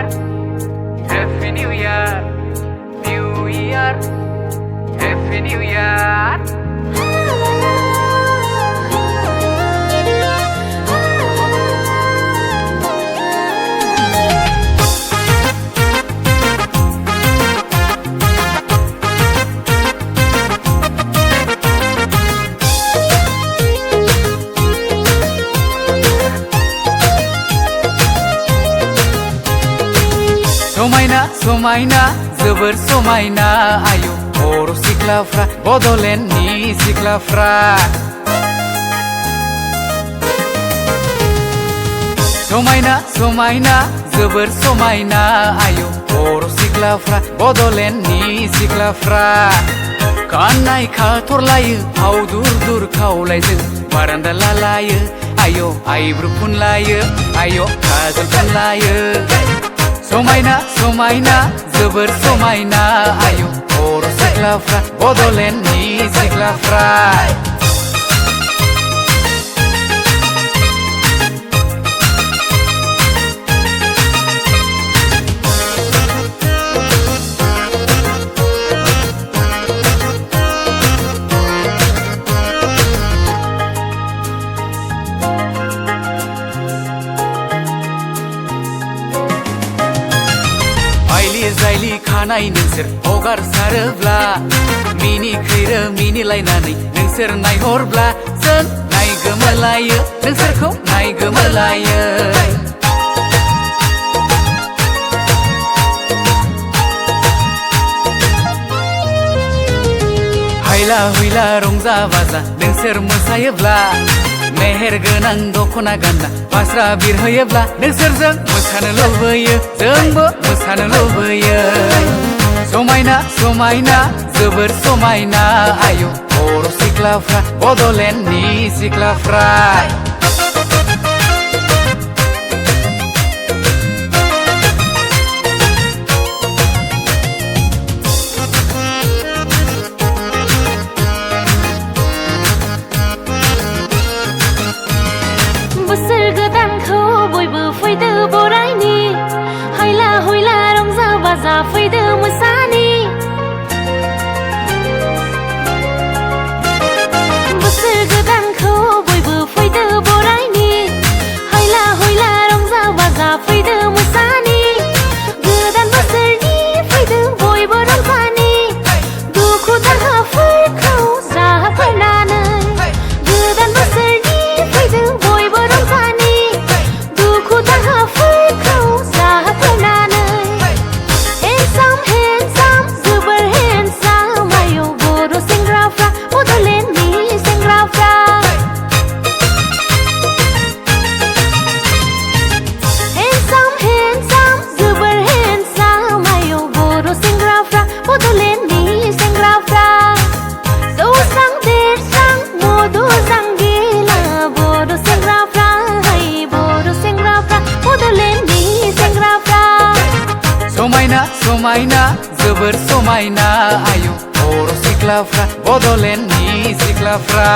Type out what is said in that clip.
Year, Happy New Year, New Year, Happy New Year. समायना जोबोर समायना आयु बर' सिख्लाफ्रा बड'लेण्डनि सिख्लाफ्रा समायना जोबोर समायना आयु बर' सिख्लाफ्रा बड'लेण्डनि सिख्लाफ्रा गाननाय खाथरलायो फाव दुर दुर खावलायजों बारान्दा लालायो आय' आइब्रु फुनलायो आय' काजल फुनलायो समायना जोबोर समायना आयु बर' सिख्लाफ्रा बड'लेण्डनि सिख्लाफ्रा जायलि खानाय नोंसोर हगारसारोब्ला मिनिखैरो मिनिलायनानै नोंसोर नायहरब्ला जों नायगोमोलायो नोंसोरखौ नायगोमोलायो हायला हुइला रंजा बाजा नोंसोर मोसायोब्ला मेहेर गोनां दख'ना गानना फास्रा बिरहोयोब्ला नोंसोरजों मोसानो लुबैयो जोंबो मोसानो लुबैयो समायना जोबोर समायना आयु बर' सिख्लाफ्रा बड'लेण्डनि सिख्लाफ्रा बोसोर गोदानखौ बयबो फैदो बरायनि हायला हुइला रंजा बाजा फैदो मोसानि बोसोर गोदानखौ बयबो फैदो बरायनि हायला हुइला रंजा बाजा फैदो मोसानि गोदान बोसोरनि फैदो बयबो रंजानि दुखु दाहाफोरखौ जाफोरनानै गोदान बोसोरनि फैदो बयबो रंजानि दुखु दाहाफोरखौ जाफोरनानै हेन्डसाम जोबोर हेन्डसाम आयौ बर' सेंग्राफ्रा बड'लेण्डनि सेंग्राफ्रा हेन्डसाम जोबोर हेन्डसाम आयौ बर' सेंग्राफ्रा बड'लेण्डनि सेंग्राफ्रा जौस्रां देरस्रां मद' जांगिला बर' सेंग्राफ्रा बर' सेंग्राफ्रा बड'लेण्डनि सेंग्राफ्रा समायना जोबोर समायना आयु बर' सिख्लाफ्रा बड'लेण्डनि सिख्लाफ्रा